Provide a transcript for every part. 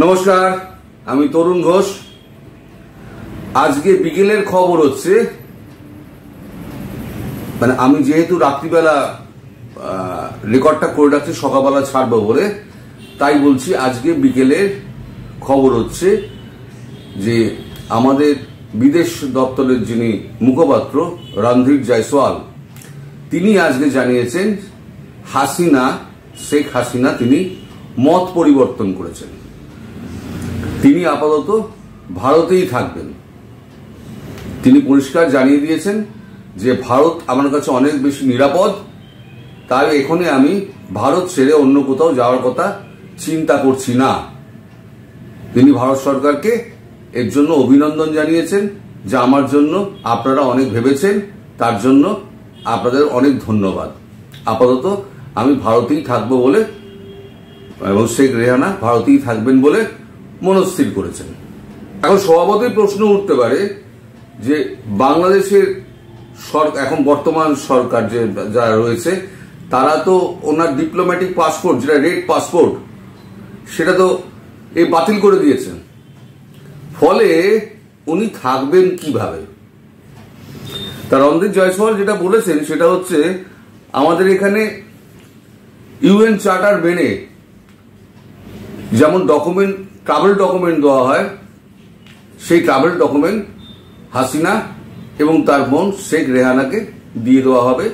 নমস্কার, আমি তরুণ ঘোষ। আজকে বিকেলের খবর হচ্ছে, মানে আমি যেহেতু রাত্রিবেলা রেকর্ডটা করে রাখছি সকালবেলা ছাড়বো বলে, তাই বলছি আজকে বিকেলের খবর হচ্ছে যে আমাদের বিদেশ দপ্তরের যিনি মুখপাত্র রণধীর জয়সওয়াল, তিনি আজকে জানিয়েছেন শেখ হাসিনা তিনি মত পরিবর্তন করেছেন। তিনি আপাতত ভারতেই থাকবেন। তিনি পরিষ্কার জানিয়ে দিয়েছেন যে ভারত আমার কাছে অনেক বেশি নিরাপদ, তাই এখানে আমি ভারত ছেড়ে অন্য কোথাও যাওয়ার কথা চিন্তা করছি না। তিনি ভারত সরকারকে এর জন্য অভিনন্দন জানিয়েছেন যে আমার জন্য আপনারা অনেক ভেবেছেন, তার জন্য আপনাদের অনেক ধন্যবাদ। আপাতত আমি ভারতেই থাকবো বলে এবং শেখ রেহানা ভারতেই থাকবেন বলে মনস্থির করেছেন। এখন স্বভাবতই প্রশ্ন উঠতে পারে যে বাংলাদেশের এখন বর্তমান সরকার যে যারা রয়েছে তারা তো ওনার ডিপ্লোম্যাটিক পাসপোর্ট, যেটা রেড পাসপোর্ট, সেটা তো বাতিল করে দিয়েছেন। ফলে উনি থাকবেন কিভাবে? তার রণধীর জয়সওয়াল যেটা বলেছেন সেটা হচ্ছে, আমাদের এখানে ইউএন চার্টার মেনে যেমন ট্রাভেল ডকুমেন্ট দেওয়া হয়, সেই ট্রাভেল ডকুমেন্ট হাসিনা এবং তার বোন শেখ রেহানাকে দিয়ে দেওয়া হবে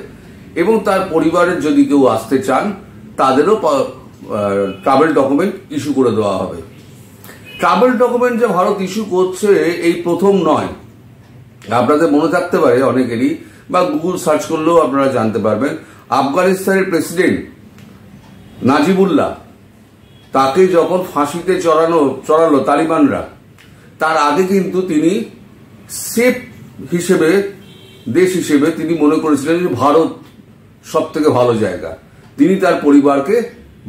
এবং তার পরিবারের যদি কেউ আসতে চান তাদেরও ট্রাভেল ডকুমেন্ট ইস্যু করে দেওয়া হবে। ট্রাভেল ডকুমেন্ট যে ভারত ইস্যু করছে এই প্রথম নয়। আপনাদের মনে থাকতে পারে অনেকেরই, বা গুগল সার্চ করলেও আপনারা জানতে পারবেন, আফগানিস্তানের প্রেসিডেন্ট নাজিবুল্লাহ, তাকে যখন ফাঁসিতে চড়ালো তালিবানরা, তার আগে কিন্তু তিনি সেফ হিসেবে, দেশ হিসেবে তিনি মনে করেছিলেন যে ভারত সব থেকে ভালো জায়গা। তিনি তার পরিবারকে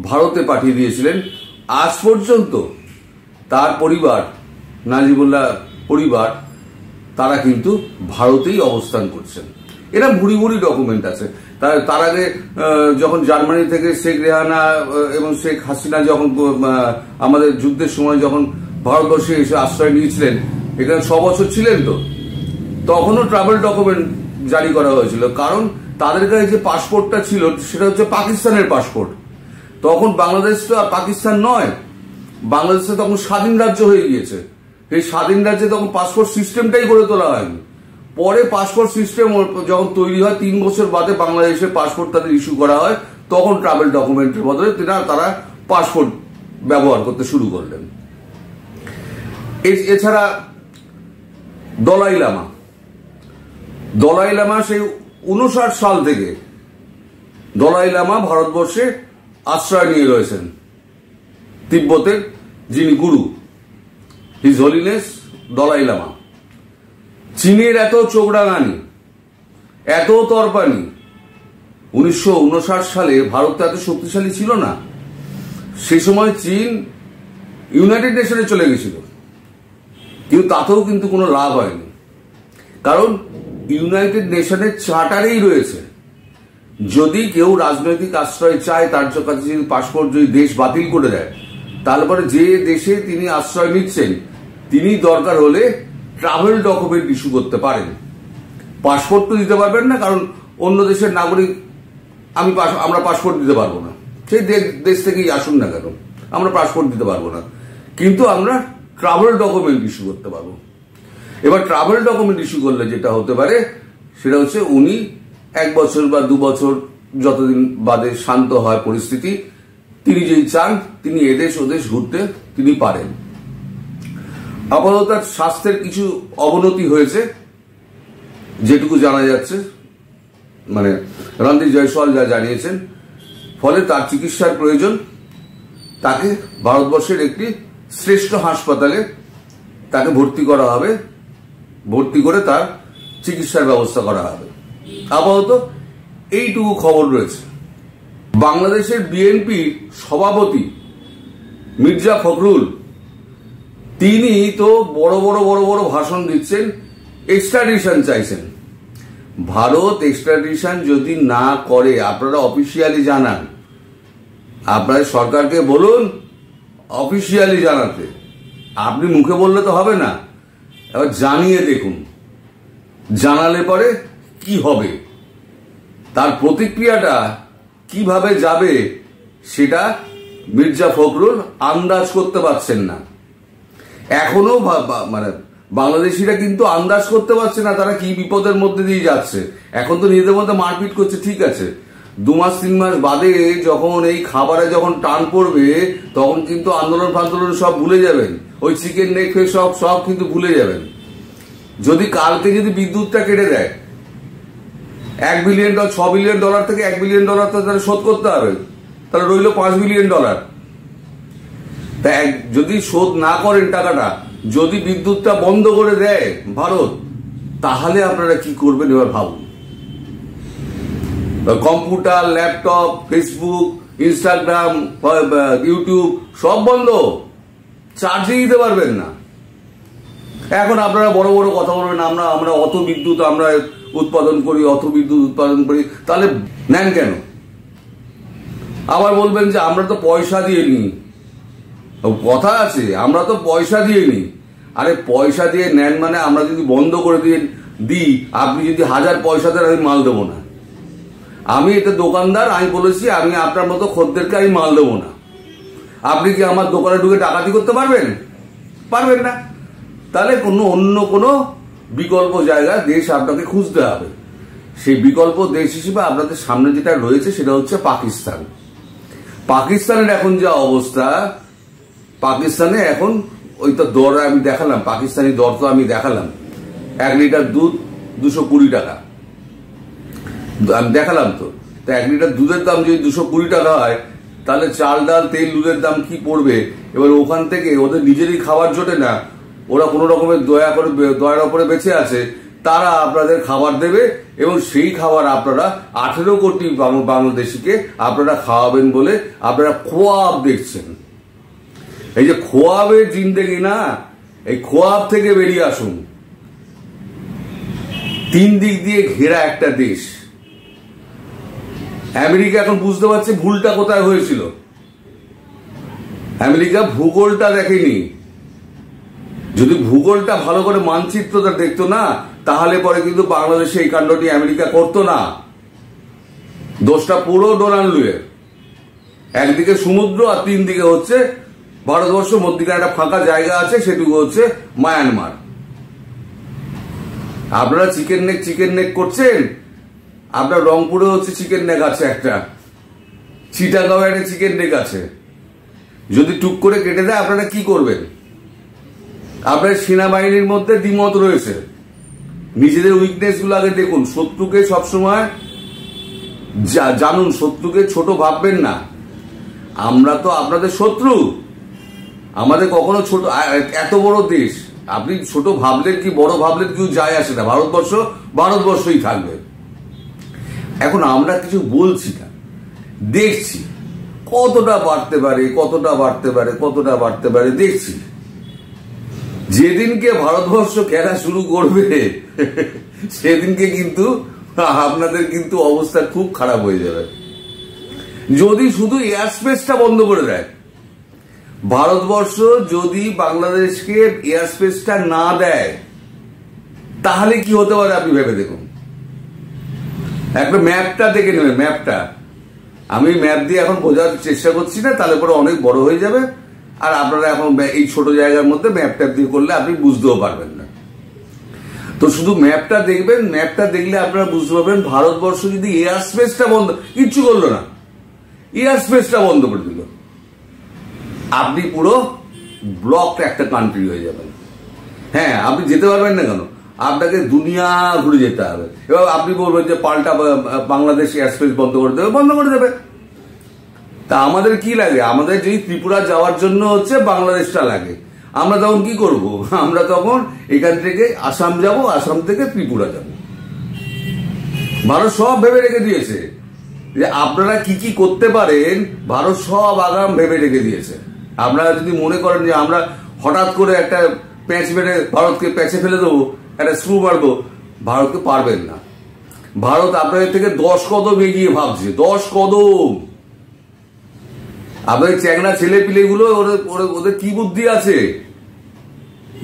ভারতে পাঠিয়ে দিয়েছিলেন। আজ পর্যন্ত তার পরিবার, নাজিবুল্লাহ পরিবার, তারা কিন্তু ভারতেই অবস্থান করছেন। এরা ভুরি ভুরি ডকুমেন্ট আছে। তার আগে যখন জার্মানি থেকে শেখ রেহানা এবং শেখ হাসিনা যখন আমাদের যুদ্ধের সময় যখন ভারতবর্ষে এসে আশ্রয় নিয়েছিলেন, এখানে 6 বছর ছিলেন, তো তখনও ট্রাভেল ডকুমেন্ট জারি করা হয়েছিল। কারণ তাদের কাছে যে পাসপোর্টটা ছিল সেটা হচ্ছে পাকিস্তানের পাসপোর্ট। তখন বাংলাদেশ তো আর পাকিস্তান নয়, বাংলাদেশে তখন স্বাধীন রাজ্য হয়ে গিয়েছে। এই স্বাধীন রাজ্যে তখন পাসপোর্ট সিস্টেমটাই গড়ে তোলা হয়নি। পরে পাসপোর্ট সিস্টেম যখন তৈরি হয়, 3 বছর বাদে বাংলাদেশের পাসপোর্ট তাদের ইস্যু করা হয়, তখন ট্রাভেল ডকুমেন্টের বদলে তারা পাসপোর্ট ব্যবহার করতে শুরু করলেন। এছাড়া দলাই লামা সেই 59 সাল থেকে দলাই লামা ভারতবর্ষে আশ্রয় নিয়ে রয়েছেন। তিব্বতের যিনি গুরু, হিজ হোলিনেস দলাই লামা। চীনের এত চোখরাঙানি, এত তরপানি, 1959 সালে ভারত তো এত শক্তিশালী ছিল না। সে সময় চীন ইউনাইটেড নেশনে চলে গেছিল, কিন্তু তাতেও কিন্তু কোনো লাভ হয়নি। কারণ ইউনাইটেড নেশনের চার্টারেই রয়েছে, যদি কেউ রাজনৈতিক আশ্রয় চায়, তার কাছে যদি পাসপোর্ট যদি দেশ বাতিল করে দেয়, তারপরে যে দেশে তিনি আশ্রয় নিচ্ছেন তিনি দরকার হলে ট্রাভেল ডকুমেন্ট ইস্যু করতে পারেন। পাসপোর্ট তো দিতে পারবেন না, কারণ অন্য দেশের নাগরিক আমরা পাসপোর্ট দিতে পারবো না। সেই দেশ থেকেই আসুন না কেন, আমরা পাসপোর্ট দিতে পারবো না, কিন্তু আমরা ট্রাভেল ডকুমেন্ট ইস্যু করতে পারবো। এবার ট্রাভেল ডকুমেন্ট ইস্যু করলে যেটা হতে পারে সেটা হচ্ছে, উনি 1 বছর বা 2 বছর যতদিন বাদে শান্ত হয় পরিস্থিতি, তিনি যদি চান তিনি এদেশ ওদেশ ঘুরতে তিনি পারেন। আপাতত তার স্বাস্থ্যের কিছু অবনতি হয়েছে যেটুকু জানা যাচ্ছে, মানে রণধীর জয়সওয়াল যা জানিয়েছেন। ফলে তার চিকিৎসার প্রয়োজন, তাকে ভারতবর্ষের একটি শ্রেষ্ঠ হাসপাতালে তাকে ভর্তি করা হবে, ভর্তি করে তার চিকিৎসার ব্যবস্থা করা হবে। আপাতত এইটুকু খবর রয়েছে। বাংলাদেশের বিএনপির সভাপতি মির্জা ফখরুল, তিনি তো বড় বড় ভাষণ দিচ্ছেন, এক্সট্রাডিশন চাইছেন। ভারত এক্সট্রাডিশন যদি না করে, আপনারা অফিসিয়ালি জানান, আপনাদের সরকারকে বলুন অফিসিয়ালি জানাতে। আপনি মুখে বললে তো হবে না, এবার জানিয়ে দেখুন, জানালে পরে কি হবে, তার প্রতিক্রিয়াটা কিভাবে যাবে সেটা মির্জা ফখরুল আন্দাজ করতে পারছেন না। এখনো মানে বাংলাদেশিরা কিন্তু আন্দাজ করতে পারছে না তারা কি বিপদের মধ্যে দিয়ে যাচ্ছে। এখন তো নিজেদের মধ্যে মারপিট করছে, ঠিক আছে, 2 মাস 3 মাস বাদে যখন এই খাবারে যখন টান পড়বে তখন কিন্তু আন্দোলন ফান্দোলন সব ভুলে যাবেন, ওই চিকেন নেক সব কিন্তু ভুলে যাবেন। যদি কালকে যদি বিদ্যুৎটা কেটে দেয়, $1 বিলিয়ন, $6 বিলিয়ন থেকে $1 বিলিয়ন তো তাহলে শোধ করতে হবে, তাহলে রইল $5 বিলিয়ন। তা যদি শোধ না করেন টাকাটা, যদি বিদ্যুৎটা বন্ধ করে দেয় ভারত, তাহলে আপনারা কি করবেন এবার ভাবুন। Computer, laptop, Facebook, Instagram, YouTube সব বন্ধ, চার্জে দিতে পারবেন না। এখন আপনারা বড় বড় কথা বলবেন, আমরা অত বিদ্যুৎ আমরা উৎপাদন করি, তাহলে নেন কেন? আবার বলবেন যে আমরা তো পয়সা দিয়ে নিই, কথা আছে, আমরা তো পয়সা দিয়ে নিই। আরে পয়সা দিয়ে নেন মানে আমরা যদি বন্ধ করে দিই, আপনি যদি 1000 পয়সা দেন আমি মাল দেবো না। আমি এটা দোকানদার, আমি বলেছি আমি আপনার মতো খদ্দেরকে আমি মাল দেবো না। আপনি কি আমার দোকানে ঢুকে ডাকাতি করতে পারবেন? পারবেন না। তাহলে অন্য কোনো বিকল্প জায়গা দেশ আপনাকে খুঁজতে হবে। সেই বিকল্প দেশ হিসেবে আপনাদের সামনে যেটা রয়েছে সেটা হচ্ছে পাকিস্তান। পাকিস্তানের এখন যা অবস্থা, পাকিস্তানে এখন ওই তো দর আমি দেখালাম, পাকিস্তানি দর তো আমি দেখালাম, 1 লিটার দুধ 220 টাকা আমি দেখালাম। তো 1 লিটার দুধের দাম যদি 220 টাকা হয়, তাহলে চাল ডাল তেল দুধের দাম কি পড়বে? এবার ওখান থেকে ওদের নিজেরই খাবার জোটে না, ওরা কোনো রকমের দয়ার ওপরে বেঁচে আছে, তারা আপনাদের খাবার দেবে এবং সেই খাবার আপনারা 18 কোটি বাংলাদেশিকে আপনারা খাওয়াবেন বলে আপনারা খোয়াব দেখছেন। এই যে খোয়াবের জিন্দেগি না, এই খোয়াব থেকে বেরিয়ে আসুন। 3 দিক দিয়ে ঘেরা একটা দেশ। আমেরিকা এখন বুঝতে পারছে ভুলটা কোথায় হয়েছিল। আমেরিকা ভূগোলটা দেখেনি। যদি ভূগোলটা ভালো করে মানচিত্রটা দেখতো না, তাহলে পরে কিন্তু বাংলাদেশে এই কাণ্ডটি আমেরিকা করতো না। দোষটা পুরো ডোনাল্ড লুয়ের। একদিকে সমুদ্র আর 3 দিকে হচ্ছে ভারতবর্ষ, মধ্যিখানে একটা ফাঁকা জায়গা আছে, সেটুকু হচ্ছে মায়ানমার। আপনারা চিকেন নেক করছেন, আপনার রংপুরে হচ্ছে চিকেন নেক আছে একটা, চিটাগাঁও একটা চিকেন নেক আছে। যদি টুক করে কেটে দেয় আপনারা কি করবেন? আপনার সেনাবাহিনীর মধ্যে দ্বিমত রয়েছে। নিজেদের উইকনেস গুলো আগে দেখুন, শত্রুকে সবসময় জানুন, শত্রুকে ছোট ভাববেন না। আমরা তো আপনাদের শত্রু, আমাদের কখনো ছোট, এত বড় দেশ, আপনি ছোট ভাবলেন কি বড় ভাবলেন কেউ যায় আসে না, ভারতবর্ষই থাকবে। এখন আমরা কিছু বলছি না, দেখছি কতটা বাড়তে পারে দেখছি। যেদিনকে ভারতবর্ষ খেলা শুরু করবে সেদিনকে কিন্তু আপনাদের কিন্তু অবস্থা খুব খারাপ হয়ে যাবে। যদি শুধু এয়ার স্পেসটা বন্ধ করে দেয়, ভারতবর্ষ যদি বাংলাদেশকে এয়ার স্পেসটা না দেয়, তাহলে কি হতে পারে আপনি ভেবে দেখুন। একটা ম্যাপটা দেখে নেবেন, ম্যাপটা আমি ম্যাপ দিয়ে এখন বোঝার চেষ্টা করছি না, তাহলে পরে অনেক বড় হয়ে যাবে। আর আপনারা এখন এই ছোট জায়গার মধ্যে ম্যাপটা দিয়ে করলে আপনি বুঝতেও পারবেন না। তো শুধু ম্যাপটা দেখবেন, ম্যাপটা দেখলে আপনারা বুঝতে পারবেন ভারতবর্ষ যদি এয়ার স্পেসটা বন্ধ, কিচ্ছু করলো না, এয়ার স্পেসটা বন্ধ করে দিল, আপনি পুরো ব্লক একটা কান্ট্রি হয়ে যাবেন। হ্যাঁ, আপনি যেতে পারবেন না কেন? আপনাকে দুনিয়া ঘুরে যেতে হবে। এবার আপনি বলবেন যে পাল্টা বাংলাদেশ এয়ার স্পেস বন্ধ করে দেবে। তা আমাদের কি লাগে? আমাদের যদি ত্রিপুরা যাওয়ার জন্য হচ্ছে বাংলাদেশটা লাগে, আমরা তখন কি করব? আমরা তখন এখান থেকে আসাম যাব, আসাম থেকে ত্রিপুরা যাব। ভারত সব ভেবে রেখে দিয়েছে যে আপনারা কি কি করতে পারেন, ভারত সব আগাম ভেবে রেখে দিয়েছে। আপনারা যদি মনে করেন যে আমরা হঠাৎ করে একটা প্যাঁচ মেরে ভারতকে প্যাঁচে ফেলে দেবো, একটা স্ক্রু মারবো, ভারতকে পারবেন না। ভারত আপনাদের থেকে 10 কদম এগিয়ে ভাবছে, 10 কদম। আপনাদের চ্যাংড়া ছেলে পিলেগুলো ওদের কি বুদ্ধি আছে?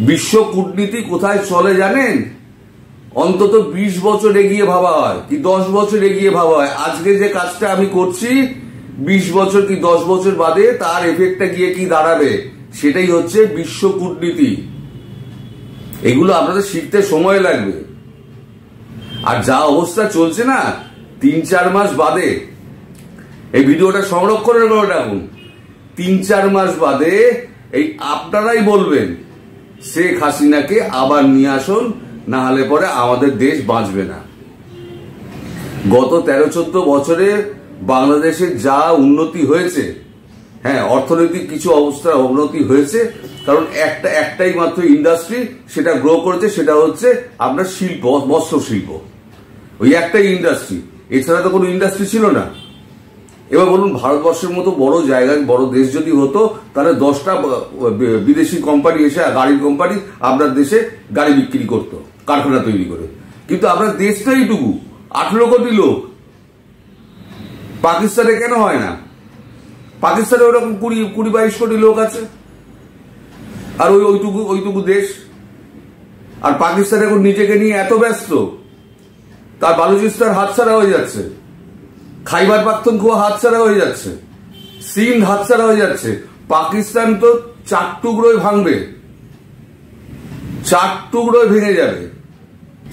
বিশ্ব কূটনীতি কোথায় চলে জানেন? অন্তত 20 বছর এগিয়ে ভাবা হয় কি 10 বছর এগিয়ে ভাবা হয়। আজকে যে কাজটা আমি করছি 20 বছর কি 10 বছর বাদে তার এফেক্টটা গিয়ে কি দাঁড়াবে, সেটাই হচ্ছে বিশ্ব কূটনীতি। এগুলো আপনাদের শিখতে সময় লাগবে। আর যা অবস্থা চলছে না, 3-4 মাস বাদে, এই ভিডিওটা সংরক্ষণ করে রাখুন, 3-4 মাস বাদে এই আপনারাই বলবেন শেখ হাসিনাকে আবার নিয়ে আসুন, না হলে পরে আমাদের দেশ বাঁচবে না। গত 13-14 বছরে বাংলাদেশের যা উন্নতি হয়েছে, হ্যাঁ অর্থনৈতিক কিছু অবস্থার অবনতি হয়েছে, কারণ একটাই মাত্র ইন্ডাস্ট্রি সেটা গ্রো করেছে, সেটা হচ্ছে আপনার শিল্প, বস্ত্র শিল্প। ওই একটাই ইন্ডাস্ট্রি, এছাড়া তো কোনো ইন্ডাস্ট্রি ছিল না। এবার বলুন, ভারতবর্ষের মতো বড় জায়গায় বড় দেশ যদি হতো, তাহলে 10টা বিদেশি কোম্পানি এসে, গাড়ির কোম্পানি আপনার দেশে গাড়ি বিক্রি করতো কারখানা তৈরি করে। কিন্তু আপনার দেশটা এইটুকু, 18 কোটি লোক। পাকিস্তানে কেন হয় না? পাকিস্তানে ওরকম 20-22 কোটি লোক আছে, আর ওইটুকু দেশ। আর পাকিস্তান এখন নিজেকে নিয়ে এত ব্যস্ত, তার বালুচিস্তান হাতছাড়া হয়ে যাচ্ছে, খাইবার পাখতুনখোয়া হাতছাড়া হয়ে যাচ্ছে, সিন্ধ হাতছাড়া হয়ে যাচ্ছে। পাকিস্তান তো 4 টুকরোয় ভাঙবে, 4 টুকরোয় ভেঙে যাবে।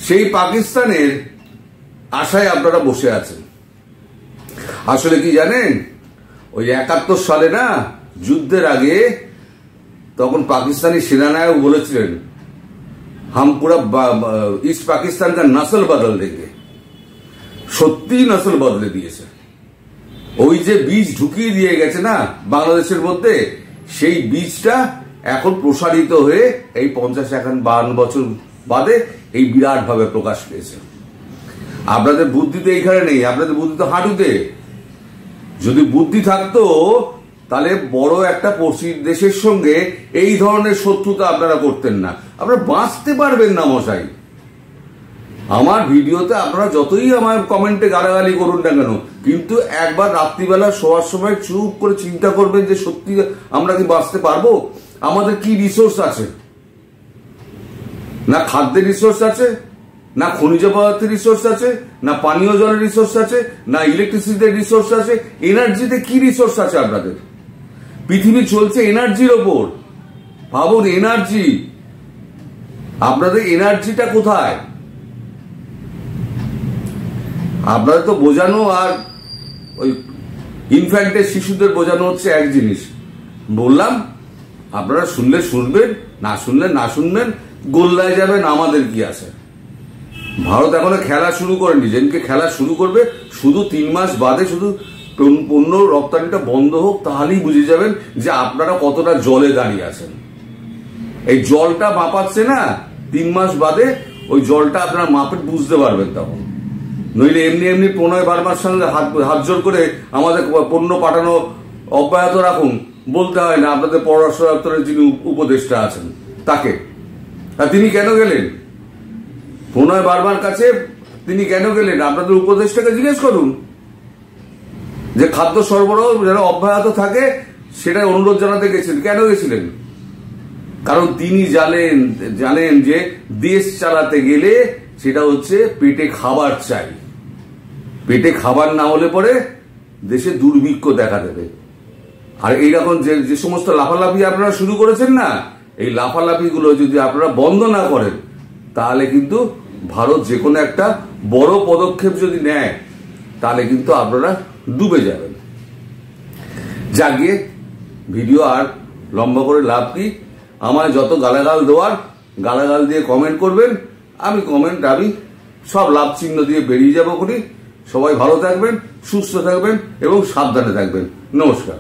সেই পাকিস্তানের আশায় আপনারা বসে আছেন। আসলে কি জানেন, ওই 71 সালে না, যুদ্ধের আগে, তখন পাকিস্তানি সেনানায়ক বলেছিলেন হাম পুরা ইস্ট পাকিস্তান কা নসল বদল দেंगे। সত্যি নসল বদলে দিয়েছে। ওই যে বীজ ঢুকিয়ে দিয়ে গেছে না বাংলাদেশের মধ্যে, সেই বীজটা এখন প্রসারিত হয়ে এই 50-52 বছর বাদে এই বিরাট ভাবে প্রকাশ পেয়েছে। আপনাদের বুদ্ধি তো এইখানে নেই, আপনাদের বুদ্ধি তো হাঁটুতে। যদি বুদ্ধি থাকতো তাহলে বড় একটা পশ্চিম দেশের সঙ্গে এই ধরনের শত্রুতা আপনারা করতেন না, আপনারা বাঁচতে পারবেন না মশাই। আমার ভিডিওতে আপনারা যতই আমার কমেন্টে গালাগালি করুন না কেন, কিন্তু একবার রাত্রিবেলা শোয়ার সময় চুপ করে চিন্তা করবেন যে সত্যি আমরা কি বাঁচতে পারবো? আমাদের কি রিসোর্স আছে? না খাদ্যের রিসোর্স আছে, না খনিজ পদার্থের রিসোর্স আছে, না পানীয় জলের রিসোর্স আছে, না ইলেকট্রিসিটির রিসোর্স আছে। এনার্জিতে কি রিসোর্স আছে আপনাদের? পৃথিবী চলছে এনার্জির ওপর। ভাবুন, এনার্জি, আপনাদের এনার্জিটা কোথায়? আপনাদের তো বোঝানো আর ওই ইনফ্যান্টের শিশুদের বোঝানো হচ্ছে এক জিনিস। বললাম, আপনারা শুনলে শুনবেন, না শুনলে না শুনবেন, গোল্লায় যাবেন, আমাদের কি আছে? ভারত এখনো খেলা শুরু করেনি, যেদিনকে খেলা শুরু করবে, শুধু 3 মাস বাদে শুধু পণ্য রপ্তানিটা বন্ধ হোক, তাহলেই বুঝে যাবেন যে আপনারা কতটা জলে দাঁড়িয়ে আছেন। এই জলটা মাপাচ্ছে না, 3 মাস বাদে ওই জলটা আপনারা মাপে বুঝতে পারবেন তখন। নইলে এমনি এমনি প্রণয় বার্মার সঙ্গে হাত জোর করে আমাদের পণ্য পাঠানো অব্যাহত রাখুন বলতে হয় না আপনাদের পররাষ্ট্র দপ্তরের যিনি উপদেষ্টা আছেন তাকে। আর তিনি কেন গেলেন প্রণয় বার্মার কাছে? তিনি কেন গেলেন? আপনাদের উপদেষ্টাকে জিজ্ঞেস করুন যে খাদ্য সরবরাহ যেন অব্যাহত থাকে, সেটা অনুরোধ জানাতে গেছিলেন। কেন গেছিলেন? কারণ তিনি জানেন যে দেশ চালাতে গেলে সেটা হচ্ছে পেটে খাবার চাই। পেটে খাবার না হলে পরে দেশে দুর্ভিক্ষ দেখা দেবে। আর এইরকম যে সমস্ত লাফালাফি আপনারা শুরু করেছেন না, এই লাফালাফিগুলো যদি আপনারা বন্ধ না করেন, তাহলে কিন্তু ভারত যে কোনো একটা বড় পদক্ষেপ যদি নেয়, তাহলে কিন্তু আপনারা ডুবে যাবেন। জাগিয়ে ভিডিও আর লম্বা করে লাভ কি? আমায় যত গালাগাল দেওয়ার গালাগাল দিয়ে কমেন্ট করবেন, আমি সব লাভ চিহ্ন দিয়ে বেরিয়ে যাবো। সবাই ভালো থাকবেন, সুস্থ থাকবেন এবং সাবধানে থাকবেন। নমস্কার।